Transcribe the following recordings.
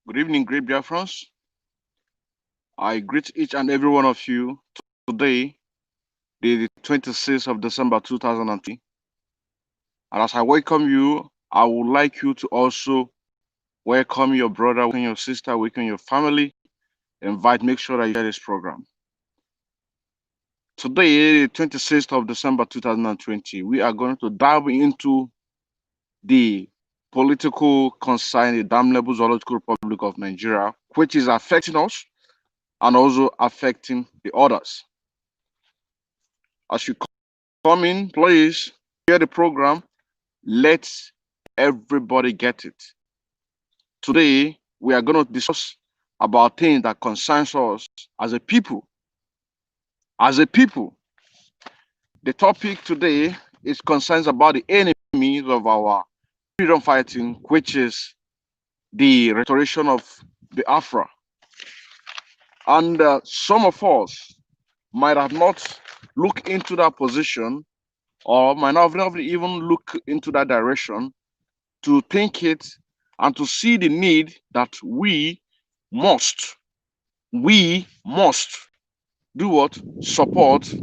Good evening, great Biafrans. I greet each and every one of you today, the 26th of December 2020. And as I welcome you, I would like you to also welcome your brother, welcome your sister, welcome your family. Make sure that you share this program. Today, the 26th of December 2020, we are going to dive into the political concern, the damnable zoological republic of Nigeria, which is affecting us and also affecting the others. As you come in, please share the program. Let everybody get it. Today, we are going to discuss about things that concerns us as a people. As a people, the topic today is concerns about the enemies of our freedom fighting, which is the restoration of Biafra. And some of us might have not looked into that position or might not have even looked into that direction to think it and to see the need that we must do what? Support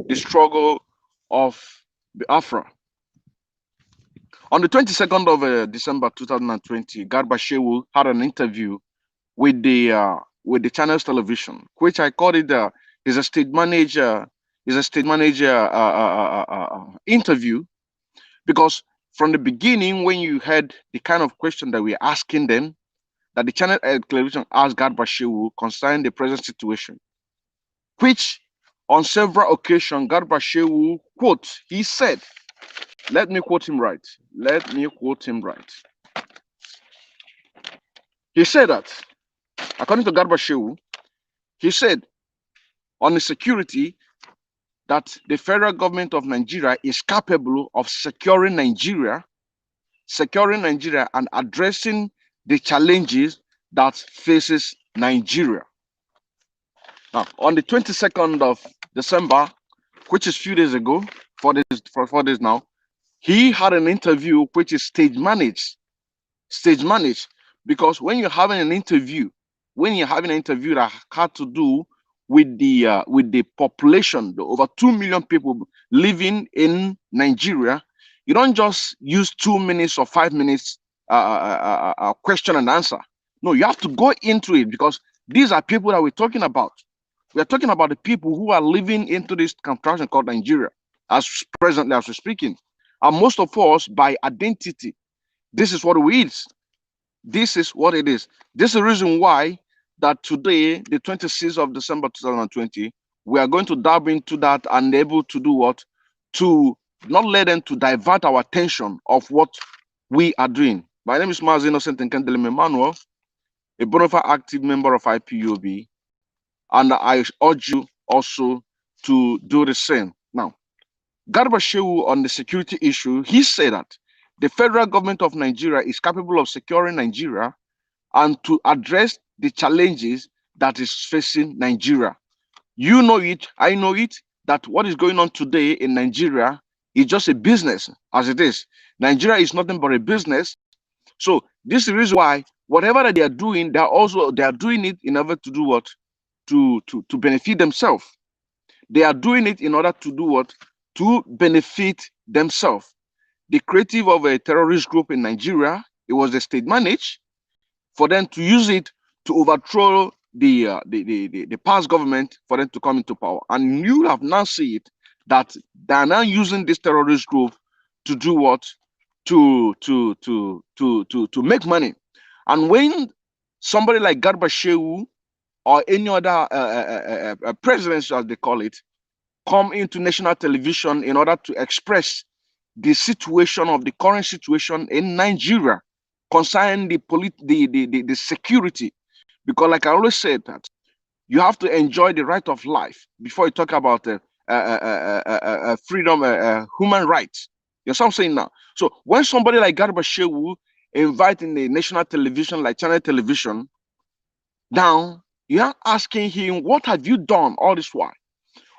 the struggle of Biafra. On the 22nd of December 2020, Garba Shehu had an interview with the channel's television, which I called it is a state manager interview, because from the beginning, when you heard the kind of question that we're asking them, that the channel television asked Garba Shehu concerning the present situation, which on several occasions Garba Shehu quote, he said, let me quote him right. He said that, according to Garba Shehu, he said on the security that the federal government of Nigeria is capable of securing Nigeria and addressing the challenges that faces Nigeria. Now, on the 22nd of December, which is a few days ago, 4 days now, he had an interview which is stage managed, because when you're having an interview that had to do with the population, the over 2 million people living in Nigeria, you don't just use 2 minutes or 5 minutes question and answer. No, you have to go into it, because these are people that we're talking about. We are talking about the people who are living into this contraction called Nigeria, as presently as we're speaking. And most of us, by identity, this is what we is. This is what it is. This is the reason why that today, the 26th of December 2020, we are going to dive into that and able to do what? To not let them to divert our attention of what we are doing. My name is Maz Innocent Nkendeleme Emmanuel, a bona fide active member of IPOB, and I urge you also to do the same. Now, Garba Shehu on the security issue, he said that the federal government of Nigeria is capable of securing Nigeria and to address the challenges that is facing Nigeria. You know it, I know it, that what is going on today in Nigeria is just a business as it is. Nigeria is nothing but a business. So this is the reason why whatever that they are doing, they are doing it in order to do what? To benefit themselves. They are doing it in order to do what? To benefit themselves. The creative of a terrorist group in Nigeria, it was the state managed for them to use it to overthrow the past government for them to come into power. And you have now seen it that they are now using this terrorist group to do what? To make money. And when somebody like Garba Shehu or any other presidents, as they call it, come into national television in order to express the situation of the current situation in Nigeria concerning the security, because like I always said, that you have to enjoy the right of life before you talk about freedom, human rights. You know what I'm saying now? So when somebody like Garba Shehu inviting the national television, like channel television, now you're asking him, what have you done all this while?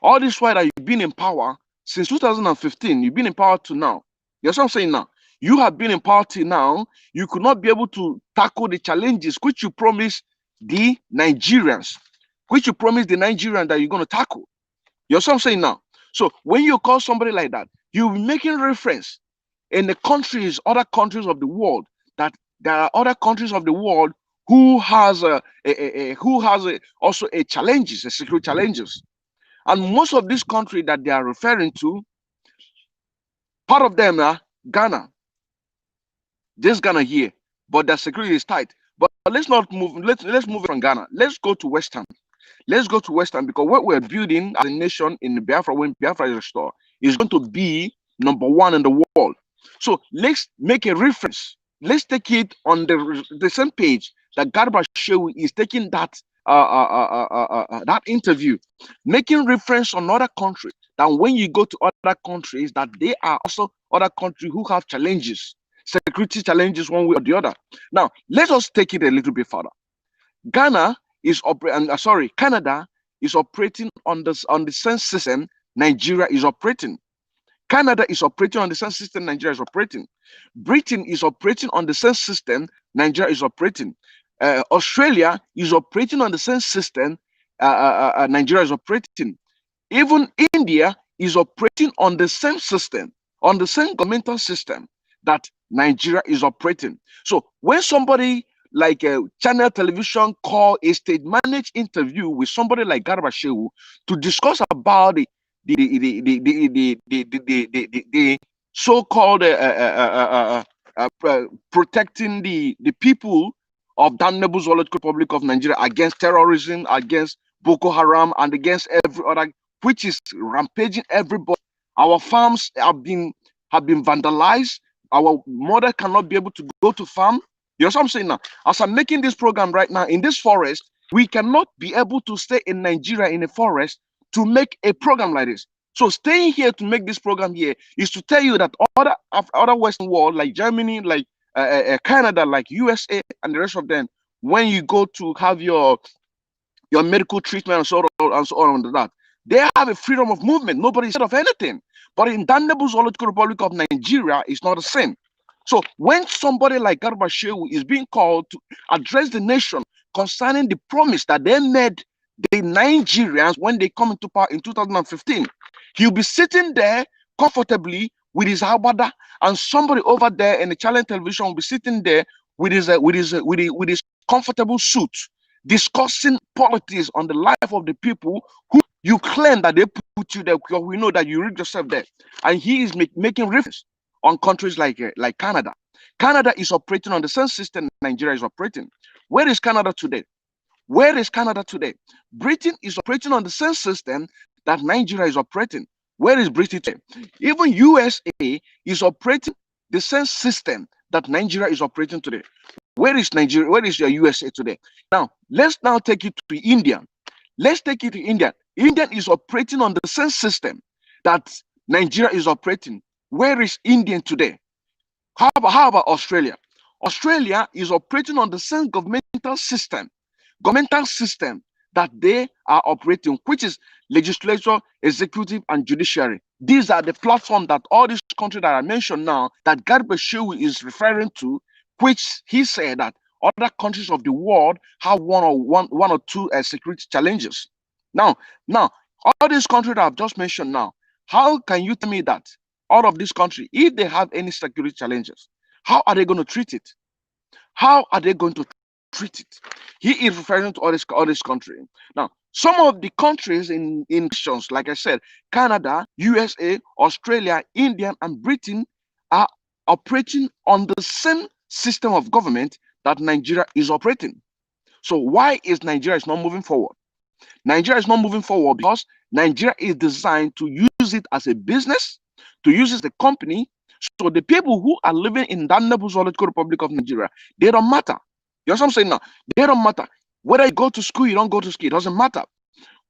All this while that you've been in power since 2015, you've been in power to now. You know what I'm saying now? You have been in power till now. You could not be able to tackle the challenges which you promised the Nigerians, that you're going to tackle. You know what I'm saying now? So when you call somebody like that, you're making reference in the countries, other countries of the world, that there are other countries of the world who has also a challenges, a security challenges. And most of these countries that they are referring to, part of them are Ghana, just Ghana here, but their security is tight. But let's not move. Let's move from Ghana. Let's go to Western. Let's go to Western, because what we're building as a nation in Biafra, when Biafra is restored, is going to be #1 in the world. So let's make a reference. Let's take it on the same page that Garba Shehu is taking that interview, making reference on other countries. That when you go to other countries, that they are also other countries who have challenges, security challenges, one way or the other. Now let us take it a little bit further. Canada is operating on the same system Nigeria is operating. Canada is operating on the same system Nigeria is operating. Britain is operating on the same system Nigeria is operating. Australia is operating on the same system Nigeria is operating. Even India is operating on the same system, on the same governmental system that Nigeria is operating. So when somebody like a channel television call a state managed interview with somebody like Garba Shehu to discuss about the so-called protecting the people of damnable Zoological Republic of Nigeria against terrorism, against Boko Haram, and against every other, which is rampaging everybody. Our farms have been vandalized. Our mother cannot be able to go to farm. You know what I'm saying now? As I'm making this program right now in this forest, we cannot be able to stay in Nigeria in a forest to make a program like this. So staying here to make this program here is to tell you that other Western world, like Germany, like Canada, like USA, and the rest of them, when you go to have your medical treatment and so on and that, they have a freedom of movement. Nobody said of anything. But in damnable Zoological Republic of Nigeria, it's not the same. So when somebody like Garba Shehu is being called to address the nation concerning the promise that they made the Nigerians when they come into power in 2015, he'll be sitting there comfortably with his habada, and somebody over there in the challenge television will be sitting there with his comfortable suit, discussing politics on the life of the people who you claim that they put you there, because we know that you read yourself there. And he is making reference on countries like Canada. Canada is operating on the same system Nigeria is operating. Where is Canada today? Where is Canada today? Britain is operating on the same system that Nigeria is operating. Where is Britain today? Even USA is operating the same system that Nigeria is operating today. Where is Nigeria? Where is your USA today? Now, let's now take it to India. Let's take it to India. India is operating on the same system that Nigeria is operating. Where is India today? How about Australia? Australia is operating on the same governmental system that they are operating, which is legislature, executive, and judiciary. These are the platform that all these countries that I mentioned now, that Garba Shehu is referring to, which he said that other countries of the world have one or two security challenges. Now, all these countries that I've just mentioned now, how can you tell me that all of these countries, if they have any security challenges, how are they going to treat it? How are they going to treat it? He is referring to all this country. Now, some of the countries in nations, like I said, Canada, USA, Australia, India, and Britain are operating on the same system of government that Nigeria is operating. So why is Nigeria not moving forward? Nigeria is not moving forward because Nigeria is designed to use it as a business, to use it as a company. So the people who are living in that damnable Zoological Republic of Nigeria, they don't matter. You know what I'm saying now? They don't matter. Whether you go to school, you don't go to school, it doesn't matter.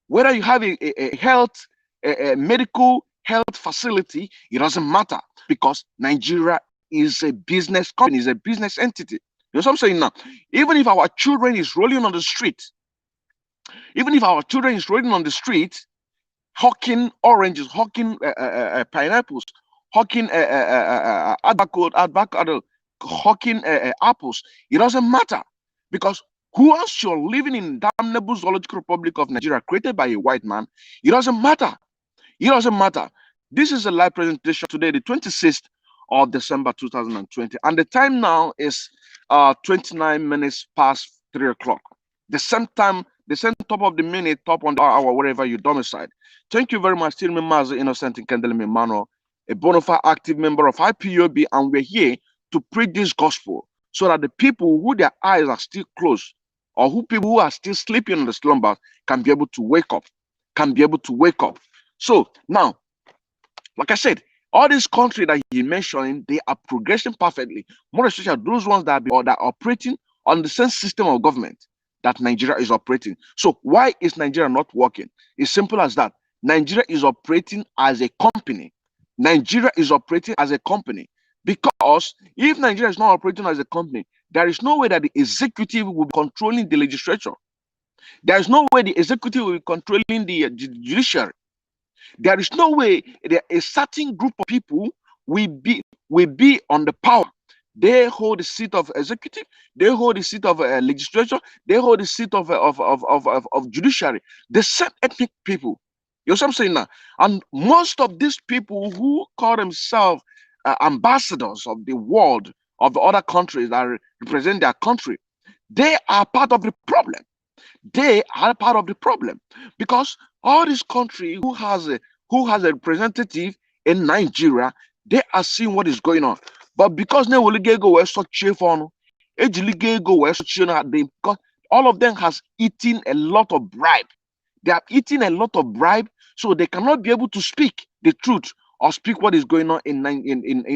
Whether you have a medical health facility, it doesn't matter, because Nigeria is a business company, is a business entity. You know what I'm saying now? Even if our children is rolling on the street, hawking oranges, hawking pineapples, hawking hawking apples. It doesn't matter, because once you're living in damnable zoological republic of Nigeria created by a white man, it doesn't matter. It doesn't matter. This is a live presentation today, the 26th of December 2020, and the time now is 29 minutes past 3 o'clock. The same time, the same top of the minute, top on the hour, wherever you domicile. Thank you very much. Still me Mazi Innocent Kendele Emmanuel, a bona fide active member of IPOB, and we're here to preach this gospel so that the people who their eyes are still closed, or who people who are still sleeping in the slumber, can be able to wake up. Can be able to wake up. So now, like I said, all these countries that you're mentioning, they are progressing perfectly. More especially those ones that are operating on the same system of government that Nigeria is operating. So why is Nigeria not working? It's simple as that. Nigeria is operating as a company. Nigeria is operating as a company. Because if Nigeria is not operating as a company, there is no way that the executive will be controlling the legislature. There is no way the executive will be controlling the judiciary. There is no way a certain group of people will be on the power. They hold the seat of executive, they hold the seat of legislature, they hold the seat of judiciary. The same ethnic people. You know what I'm saying now? And most of these people who call themselves ambassadors of the world, of the other countries that represent their country, they are part of the problem. They are part of the problem, because all this country who has a representative in Nigeria, they are seeing what is going on. But because they will go such because all of them has eaten a lot of bribe. They are eating a lot of bribe, so they cannot be able to speak the truth or speak what is going on in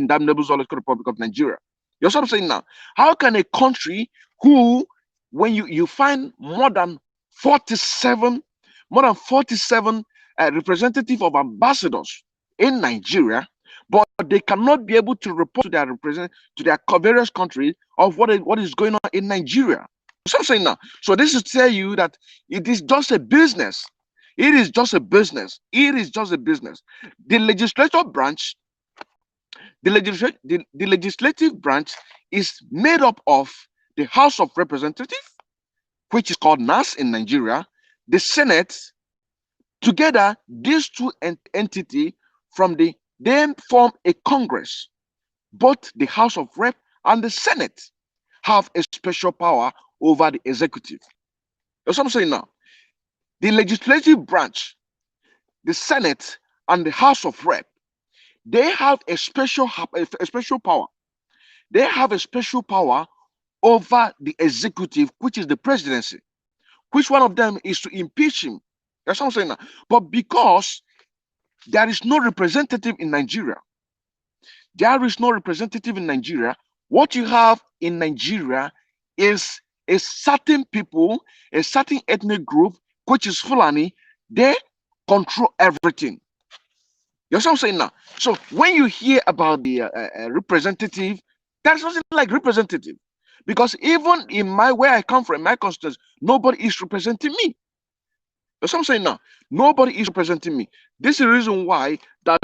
damnable Zoological Republic of Nigeria. You know what I'm saying now? How can a country who, when you find more than 47 representative of ambassadors in Nigeria, but they cannot be able to report to their various countries of what is going on in Nigeria. So I'm saying now, so this is to tell you that it is just a business. It is just a business. It is just a business. The legislative branch, the legislative branch is made up of the House of Representatives, which is called NAS in Nigeria, the Senate. Together, these two entities they form a Congress. Both the House of Rep and the Senate have a special power over the executive. That's what I'm saying now. The legislative branch, the Senate and the House of Rep, they have a special power. They have a special power over the executive, which is the presidency. Which one of them is to impeach him? That's what I'm saying now. But because there is no representative in Nigeria, what you have in Nigeria is a certain people, a certain ethnic group, which is Fulani. They control everything. You know what I'm saying now? So when you hear about the representative, there's nothing like representative. Because even in where I come from, my constituency, nobody is representing me. That's what I'm saying now. Nobody is representing me. This is the reason why that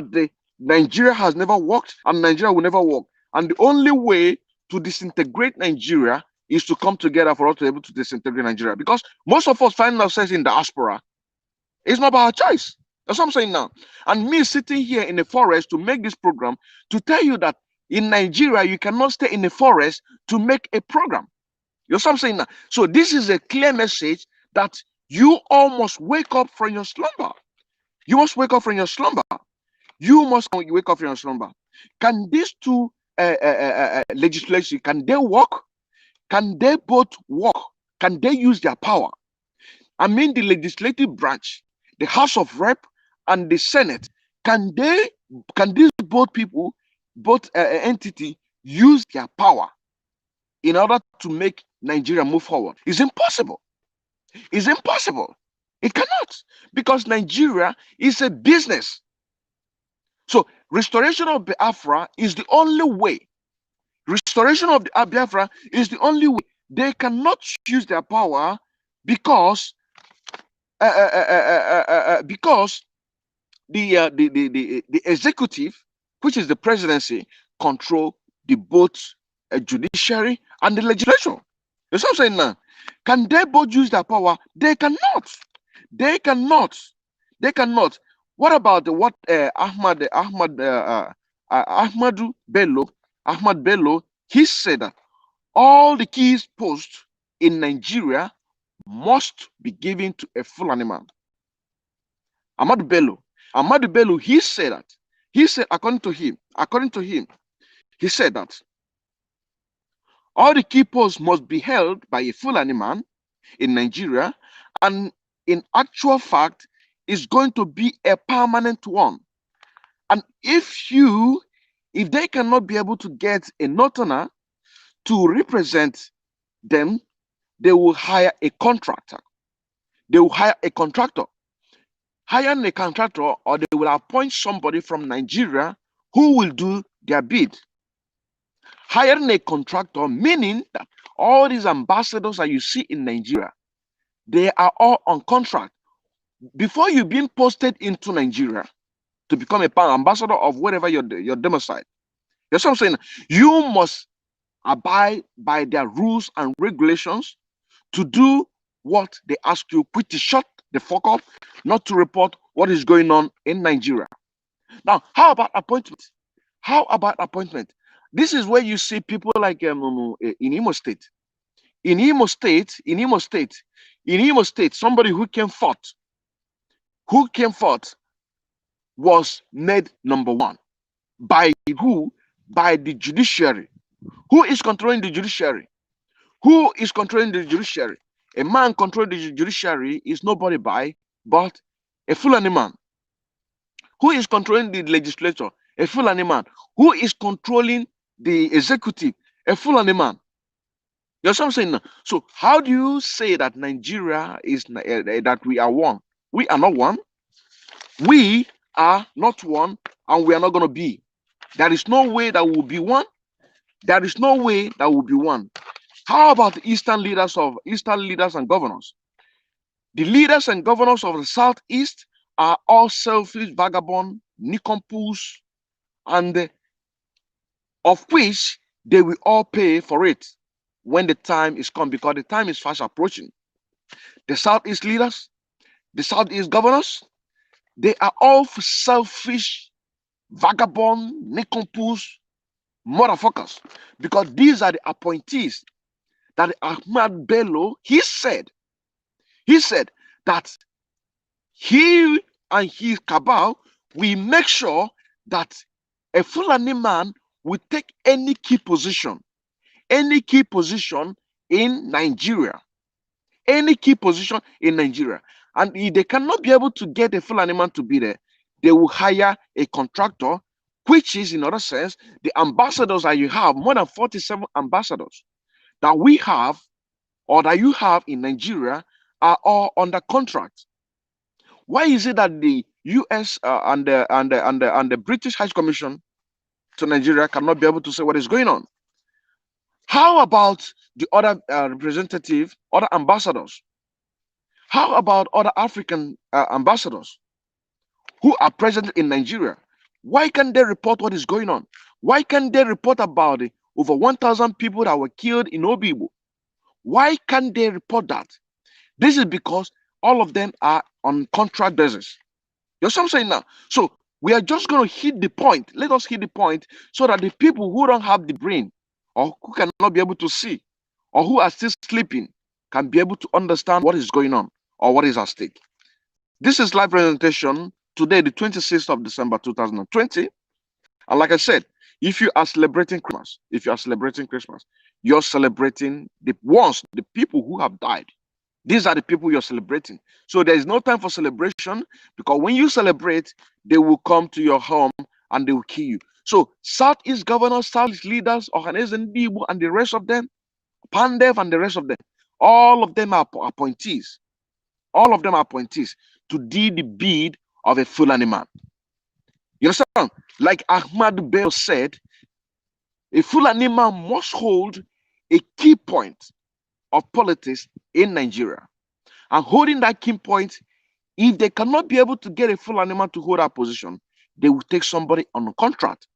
Nigeria has never worked and Nigeria will never work. And the only way to disintegrate Nigeria is to come together for us to be able to disintegrate Nigeria. Because most of us find ourselves in diaspora. It's not by our choice. That's what I'm saying now. And me sitting here in the forest to make this program to tell you that in Nigeria, you cannot stay in the forest to make a program. You know what I'm saying now? So this is a clear message that you all must wake up from your slumber. You must wake up from your slumber. You must wake up from your slumber. Can these two legislation, can they work? Can they both work? Can they use their power? I mean the legislative branch, the House of Rep and the Senate. Can these both people, both entity use their power in order to make Nigeria move forward? It's impossible. It's impossible. It cannot, because Nigeria is a business. So restoration of Biafra is the only way. Restoration of the Biafra is the only way. They cannot use their power because the executive which is the presidency, control the both judiciary and the legislature. You see what I'm saying now? Can they both use their power? They cannot. They cannot. They cannot. What about what Ahmadu Bello, Ahmad Bello, he said that all the keys posts in Nigeria must be given to a Fulani man. Ahmadu Bello. Ahmadu Bello, he said that. He said, according to him, he said that all the key posts must be held by a Fulani man in Nigeria, and in actual fact, is going to be a permanent one. And if they cannot be able to get a northerner to represent them, they will hire a contractor. They will hire a contractor. Hire a contractor, or they will appoint somebody from Nigeria who will do their bid. Hiring a contractor, meaning that all these ambassadors that you see in Nigeria, they are all on contract. Before you being posted into Nigeria to become a ambassador of whatever your domicile, you see what I'm saying? You must abide by their rules and regulations to do what they ask you, which is shut the fuck up, not to report what is going on in Nigeria. Now, how about appointment? How about appointment? This is where you see people like in Imo State. In Imo State, somebody who came forth was made number one. By who? By the judiciary. Who is controlling the judiciary? Who is controlling the judiciary? A man controlling the judiciary is nobody but a Fulani man. Who is controlling the legislature? A Fulani man. Who is controlling the executive? A Fulani man. You know what I'm saying now? So how do you say that Nigeria is that we are one? We are not one. We are not one, and we are not going to be. There is no way that will be one. There is no way that will be one. How about the eastern leaders and governors? The leaders and governors of the southeast are all selfish, vagabond, nincompoops, and of which they will all pay for it when the time is come, because the time is fast approaching. The southeast leaders, the southeast governors, they are all selfish, vagabond, nincompoops, motherfuckers, because these are the appointees that Ahmad Bello, he said that he and his cabal will make sure that a Fulani man will take any key position in Nigeria, and if they cannot be able to get a Fulani man to be there, they will hire a contractor, which is, in other sense, the ambassadors that you have, more than 47 ambassadors that we have or that you have in Nigeria are all under contract. Why is it that the US and the British High Commission to Nigeria cannot be able to say what is going on? How about the other other ambassadors? How about other African ambassadors who are present in Nigeria? Why can't they report what is going on? Why can't they report about the over 1,000 people that were killed in Obibo? Why can't they report that? This is because all of them are on contract basis. You know what I'm saying now? So we are just going to hit the point. Let us hit the point so that the people who don't have the brain, or who cannot be able to see, or who are still sleeping, can be able to understand what is going on or what is at stake. This is live presentation today, the 26th of December 2020. And like I said, if you are celebrating Christmas, you're celebrating the people who have died. These are the people you're celebrating. So there is no time for celebration, because when you celebrate, they will come to your home and they will kill you. So Southeast governors, Southeast leaders, and the rest of them, Pandev and the rest of them, all of them are appointees. All of them are appointees to do the bid of a Fulani man. You understand? Like Ahmad Bell said, a Fulani man must hold a key point of politics in Nigeria. And holding that key point, if they cannot be able to get a Fulani man to hold that position, they will take somebody on a contract.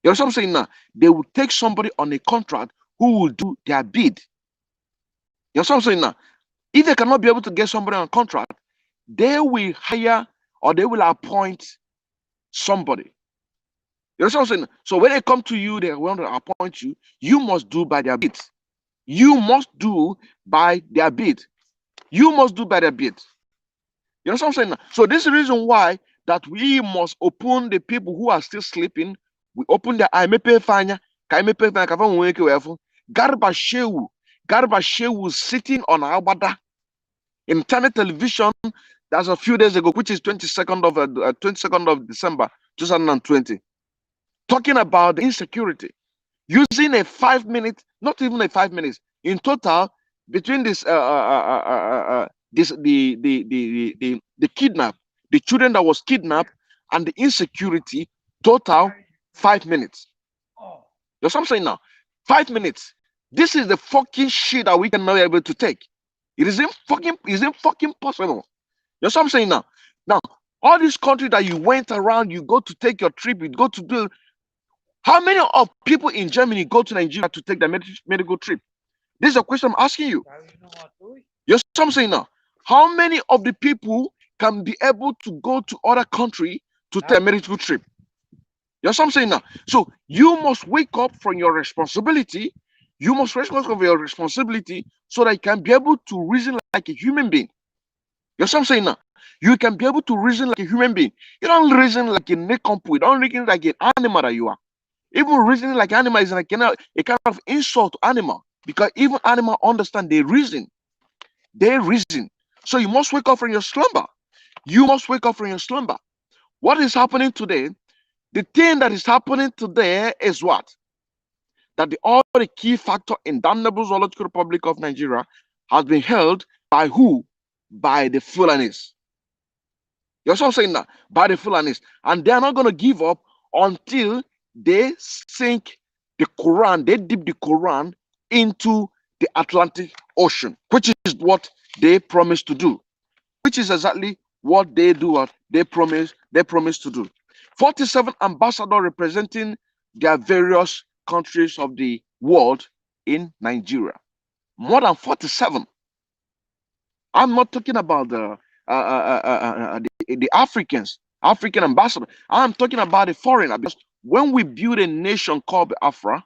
You know what I'm saying now? They will take somebody on a contract who will do their bid. You know what I'm saying now? If they cannot be able to get somebody on contract, they will hire or they will appoint somebody. You know what I'm saying? So when they come to you, they want to appoint you, you must do by their bid. You must do by their bid. You must do by their bid. You know what I'm saying? So this is the reason why that we must open the people who are still sleeping. We open their eye. Garba Shehu sitting on Abada in internet television. That's a few days ago, which is 22nd of December 2020, talking about the insecurity, using a 5 minute, not even a 5 minutes, in total between this the kidnap, the children that was kidnapped, and the insecurity, total 5 minutes. You know what I'm saying now? 5 minutes. This is the fucking shit that we cannot be able to take. It isn't fucking possible. You know what I'm saying now? Now, all these countries that you went around, you go to take your trip, you go to do. How many of people in Germany go to Nigeria to take their medical trip? This is a question I'm asking you. You know what I'm saying now? How many of the people can be able to go to other country to take a medical trip? You know what I'm saying now? So you must wake up from your responsibility. You must respond for your responsibility so that you can be able to reason like a human being. You know what I'm saying now? You can be able to reason like a human being. You don't reason like a necompu. You don't reason like an animal that you are. Even reasoning like animal is like a kind of insult to animal, because even animal understand they reason. They reason. So you must wake up from your slumber. You must wake up from your slumber. What is happening today? The thing that is happening today is what? That all the key factor in damnable Zoological Republic of Nigeria has been held by who? By the Fulanis. You know what I'm saying now? By the Fulanis. And they are not going to give up until they sink the Quran, they dip the Quran into the Atlantic Ocean, which is what they promised to do, which is exactly what they do, what they promise to do. 47 ambassadors representing their various countries of the world in Nigeria. More than 47. I'm not talking about the African ambassador. I'm talking about the foreigner, because when we build a nation called Biafra,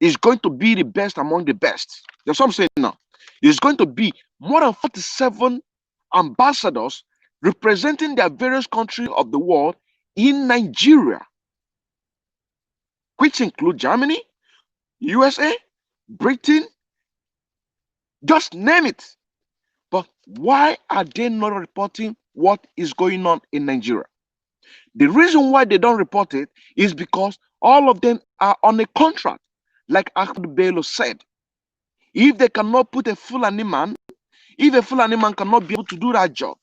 it's going to be the best among the best. That's what I'm saying now. It's going to be more than 47 ambassadors representing their various countries of the world in Nigeria, which include Germany, USA, Britain, just name it. But why are they not reporting what is going on in Nigeria? The reason why they don't report it is because all of them are on a contract. Like Ahmed Bello said, if they cannot put a Fulani man, if a Fulani man cannot be able to do that job,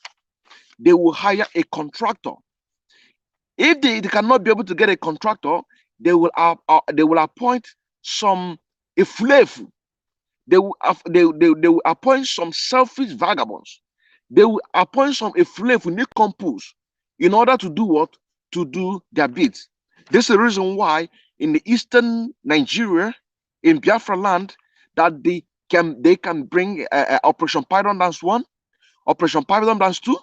they will hire a contractor. If they cannot be able to get a contractor, they will appoint some a slave. They will appoint some selfish vagabonds. They will appoint some a slave who need compose in order to do what? To do their bids. This is the reason why in the eastern Nigeria, in Biafra land, that they can bring Operation Python Dance 1, Operation Python Dance 2,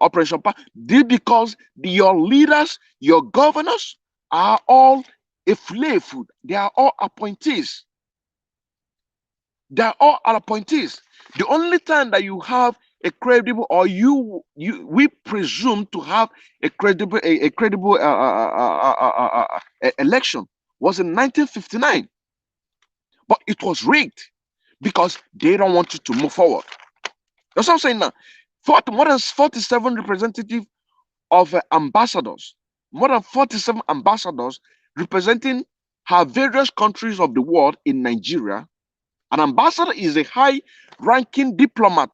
Operation Python, because your leaders, your governors are all a slave. They are all appointees. They are all appointees. The only time that you have a credible, or we presume to have a credible election was in 1959, but it was rigged because they don't want you to move forward. That's what I'm saying now. More than 47 representative of ambassadors, more than 47 ambassadors representing her various countries of the world in Nigeria. An ambassador is a high-ranking diplomat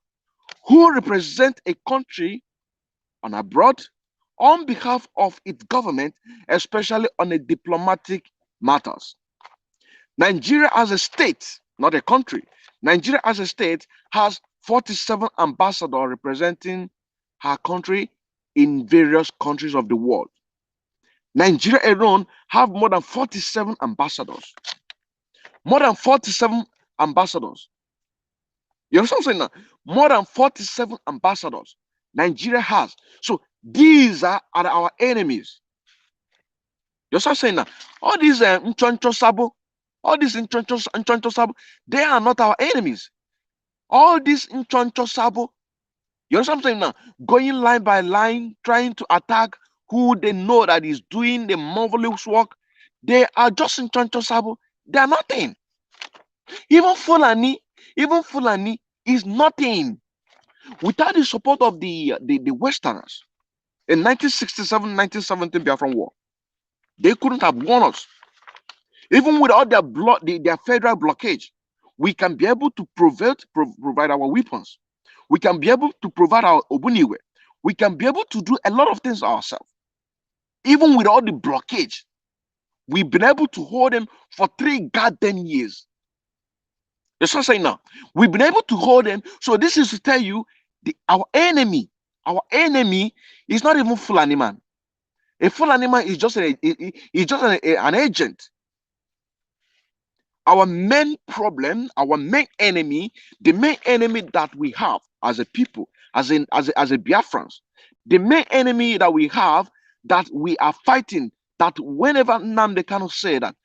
who represents a country on abroad on behalf of its government, especially on a diplomatic matters. Nigeria as a state, not a country, Nigeria as a state has 47 ambassadors representing her country in various countries of the world. Nigeria alone have more than 47 ambassadors. More than 47 ambassadors. You understand what I'm saying now? More than 47 ambassadors Nigeria has. So these are our enemies. You understand what I'm saying now? All these Nchoncho Sabo, all these Nchoncho Sabo, they are not our enemies. All these Nchoncho Sabo, you understand what I'm saying now? Going line by line, trying to attack who they know that is doing the marvelous work. They are just Nchoncho Sabo. They are nothing. Even Fulani is nothing. Without the support of the Westerners in 1967, 1970 Biafran War, they couldn't have won us. Even with all their federal blockage, we can be able to provide our weapons. We can be able to provide our Obuniwe. We can be able to do a lot of things ourselves. Even with all the blockage, we've been able to hold them for 3 goddamn years. That's what I'm saying now. We've been able to hold them. So this is to tell you, our enemy is not even Fulani man. A Fulani man is just an agent. Our main problem, our main enemy, the main enemy that we have as a people, as a Biafrans, the main enemy that we have, that we are fighting, that whenever Nnamdi Kanu say that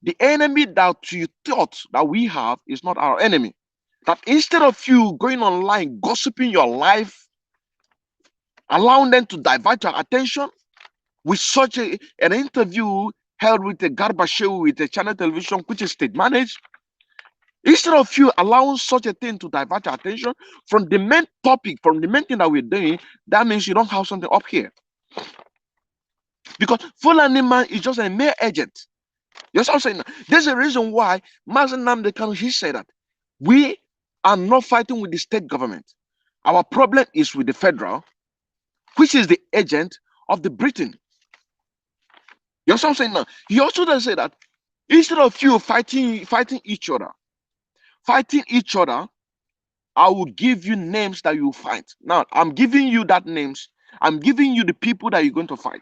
the enemy that you thought that we have is not our enemy. That instead of you going online, gossiping your life, allowing them to divert your attention with such an interview held with a Garba show with a channel television, which is state managed, instead of you allowing such a thing to divert your attention from the main topic, from the main thing that we're doing, that means you don't have something up here. Because Fulani man is just a mere agent. You know what I'm saying? There's a reason why Mazen Nnamdi Kanu, he said that we are not fighting with the state government. Our problem is with the federal, which is the agent of the Britain. You know what I'm saying now? He also does say that instead of you fighting each other, I will give you names that you fight. Now, I'm giving you that names. I'm giving you the people that you're going to fight.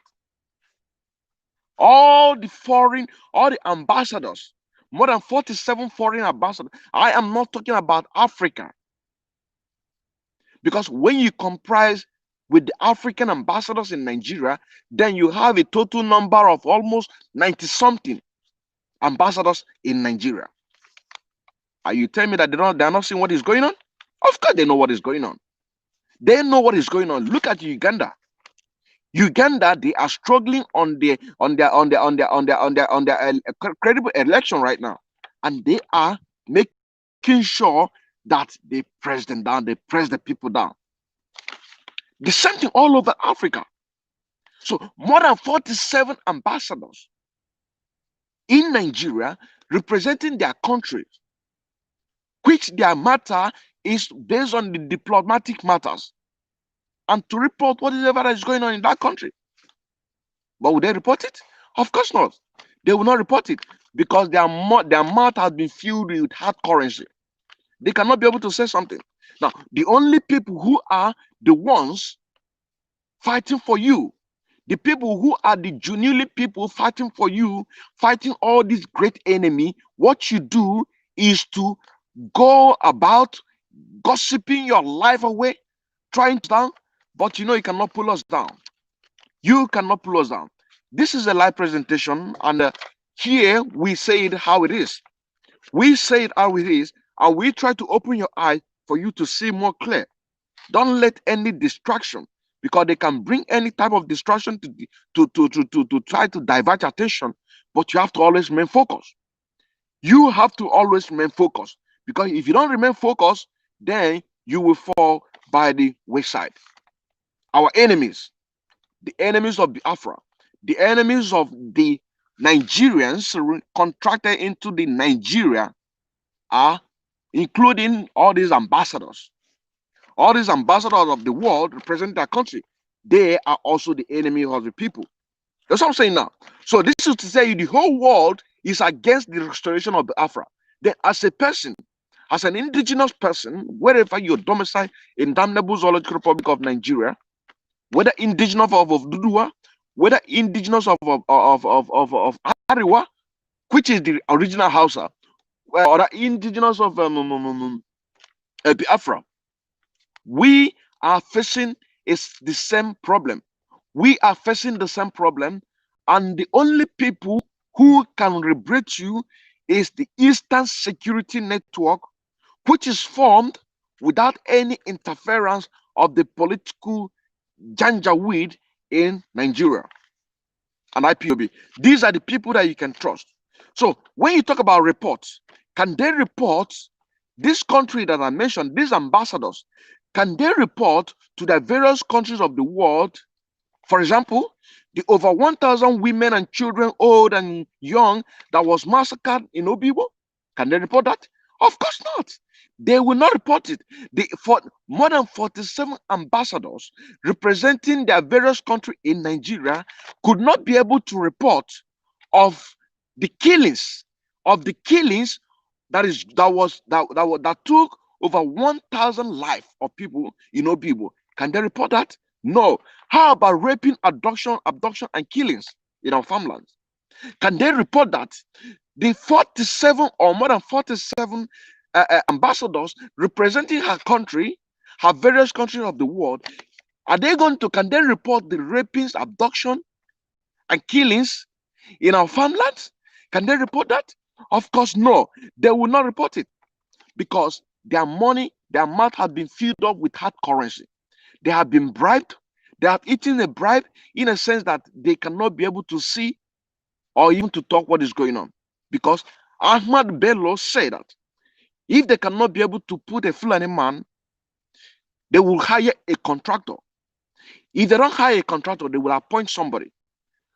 All the ambassadors, more than 47 foreign ambassadors. I am not talking about Africa. Because when you comprise with the African ambassadors in Nigeria, then you have a total number of almost 90-something ambassadors in Nigeria. Are you telling me that they're not seeing what is going on? Of course they know what is going on. They know what is going on. Look at Uganda. Uganda, they are struggling on their credible election right now, and they are making sure that they press them down, they press the people down. The same thing all over Africa. So more than 47 ambassadors in Nigeria representing their countries, which their matter is based on the diplomatic matters, and to report whatever is going on in that country. But would they report it? Of course not. They will not report it because their mouth has been filled with hard currency. They cannot be able to say something. Now, the only people who are the ones fighting for you, the people who are the genuinely people fighting for you, fighting all this great enemy, what you do is to go about gossiping your life away, trying to down, but you know you cannot pull us down. You cannot pull us down. This is a live presentation, and here we say it how it is. We say it how it is, and we try to open your eye for you to see more clear. Don't let any distraction, because they can bring any type of distraction to try to divert your attention, but you have to always remain focused. You have to always remain focused, because if you don't remain focused, then you will fall by the wayside. Our enemies, the enemies of Biafra, the enemies of the Nigerians contracted into the Nigeria are including all these ambassadors. All these ambassadors of the world represent their country. They are also the enemy of the people. That's what I'm saying now. So this is to say the whole world is against the restoration of Biafra. Then as a person, as an indigenous person, wherever you're domiciled in damnable Zoological Republic of Nigeria, whether indigenous of Dudua, whether indigenous of Ariwa, which is the original Hausa, or the indigenous of Biafra, we are facing is the same problem. We are facing the same problem, and the only people who can liberate you is the Eastern Security Network, which is formed without any interference of the political janjaweed in Nigeria and IPOB. These are the people that you can trust. So when you talk about reports, can they report this country that I mentioned, these ambassadors, can they report to the various countries of the world? For example, the over 1,000 women and children, old and young, that was massacred in Obibo, can they report that? Of course not. They will not report it. For more than 47 ambassadors representing their various countries in Nigeria could not be able to report of the killings that took over 1,000 lives of people in Obibo. Can they report that? No. How about raping, abduction, and killings in our farmlands? Can they report that? The 47 or more than 47 ambassadors representing her country, her various countries of the world, can they report the rapings, abduction, and killings in our farmlands? Can they report that? Of course, no. They will not report it because their money, their mouth has been filled up with hard currency. They have been bribed. They have eaten a bribe in a sense that they cannot be able to see or even to talk what is going on. Because Ahmad Bello said that if they cannot be able to put a Fulani man, they will hire a contractor. If they don't hire a contractor, they will appoint somebody.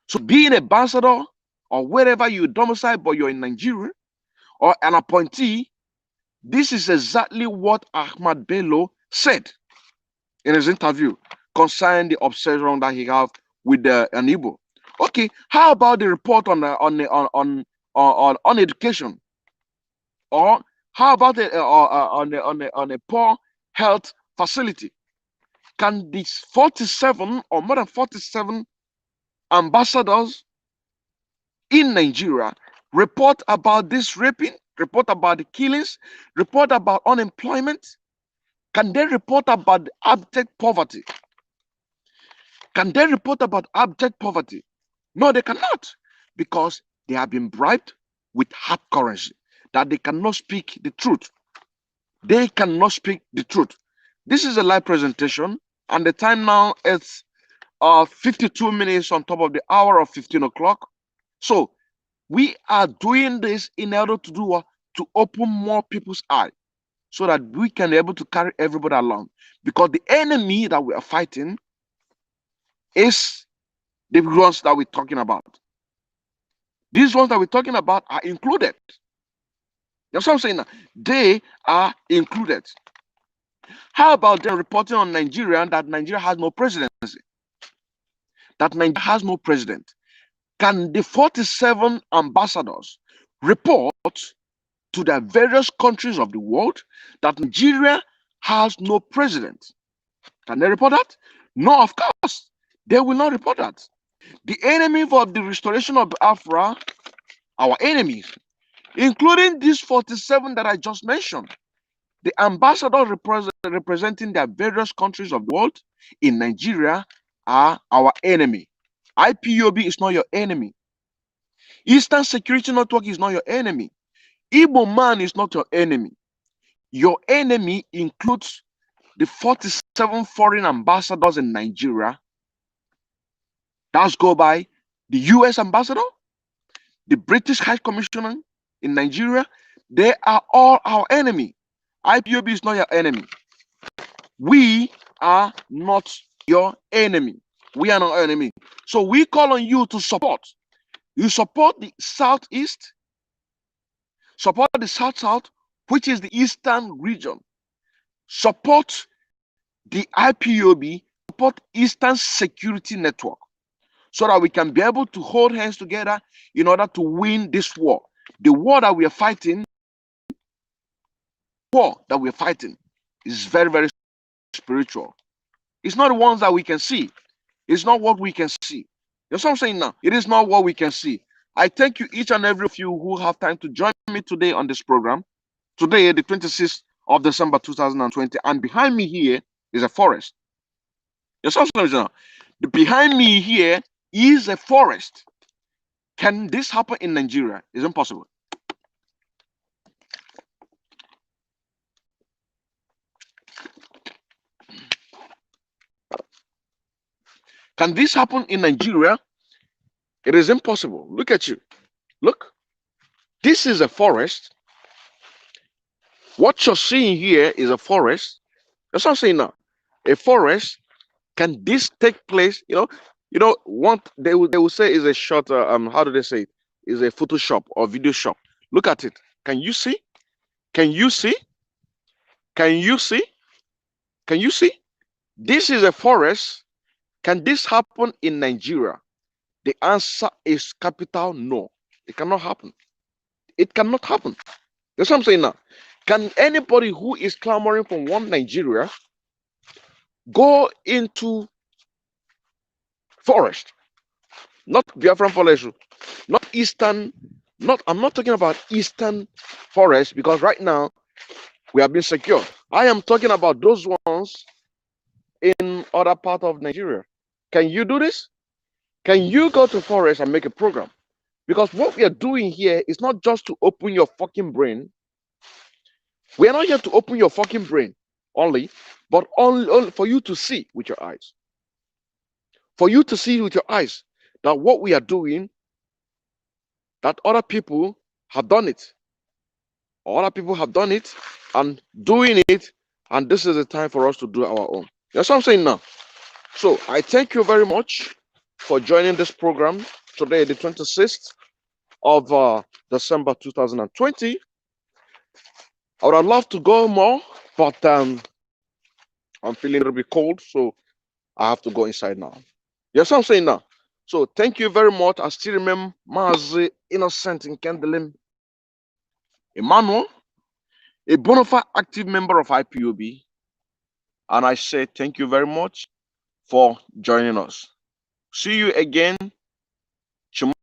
So being a ambassador or wherever you domicile, but you're in Nigeria, or an appointee, this is exactly what Ahmad Bello said in his interview concerning the obsession that he have with an Igbo. Okay, how about the report on education, or how about on a poor health facility? Can these 47 or more than 47 ambassadors in Nigeria report about this raping, report about the killings, report about unemployment? Can they report about abject poverty? Can they report about abject poverty? No, they cannot, because they have been bribed with hard currency, that they cannot speak the truth. They cannot speak the truth. This is a live presentation, and the time now is 52 minutes on top of the hour of 15 o'clock. So we are doing this in order to do what? To open more people's eyes, so that we can be able to carry everybody along. Because the enemy that we are fighting is the ones that we're talking about. These ones that we're talking about are included. That's what I'm saying now. They are included. How about them reporting on Nigeria that Nigeria has no presidency? That Nigeria has no president. Can the 47 ambassadors report to the various countries of the world that Nigeria has no president? Can they report that? No, of course. They will not report that. The enemy for the restoration of Biafra, our enemies, including these 47 that I just mentioned, the ambassadors representing their various countries of the world in Nigeria are our enemy. IPOB is not your enemy. Eastern Security Network is not your enemy. Igbo man is not your enemy. Your enemy includes the 47 foreign ambassadors in Nigeria. That's go by the US ambassador, the British High Commissioner in Nigeria. They are all our enemy. IPOB is not your enemy. We are not your enemy. We are not your enemy. So we call on you to support. You support the Southeast, support the South-South, which is the Eastern region. Support the IPOB, support Eastern Security Network, so that we can be able to hold hands together in order to win this war. The war that we are fighting, is very, very spiritual. It's not the ones that we can see. It's not what we can see. That's what I'm saying now. It is not what we can see. I thank you, each and every of you who have time to join me today on this program. Today, the 26th of December 2020, and behind me here is a forest. That's what I'm saying now. Behind me here is a forest. Can this happen in Nigeria? It's impossible. Can this happen in Nigeria? It is impossible. Look at you. Look. This is a forest. What you're seeing here is a forest. That's what I'm saying now. A forest. Can this take place? What they will say is a short. How do they say it? Is a Photoshop or video shop. Look at it. Can you see? Can you see? Can you see? Can you see? This is a forest. Can this happen in Nigeria? The answer is capital no. It cannot happen. It cannot happen. That's what I'm saying now. Can anybody who is clamoring for one Nigeria go into forest? Not Biafran forest, not eastern, I'm not talking about eastern forest, because right now we have been secure. I am talking about those ones in other part of Nigeria. Can you do this? Can you go to forest and make a program? Because what we are doing here is not just to open your fucking brain. We are not here to open your fucking brain only, but only for you to see with your eyes. For you to see with your eyes that what we are doing, that other people have done it. Other people have done it and doing it, and this is the time for us to do our own. That's what I'm saying now. So I thank you very much for joining this program today, the 26th of December 2020. I would have loved to go more, but I'm feeling a little bit cold, so I have to go inside now. Yes, I'm saying now. So thank you very much. I still remember Mazi Innocent in Kendelim Emmanuel, a bona fide active member of IPOB. And I say thank you very much for joining us. See you again tomorrow.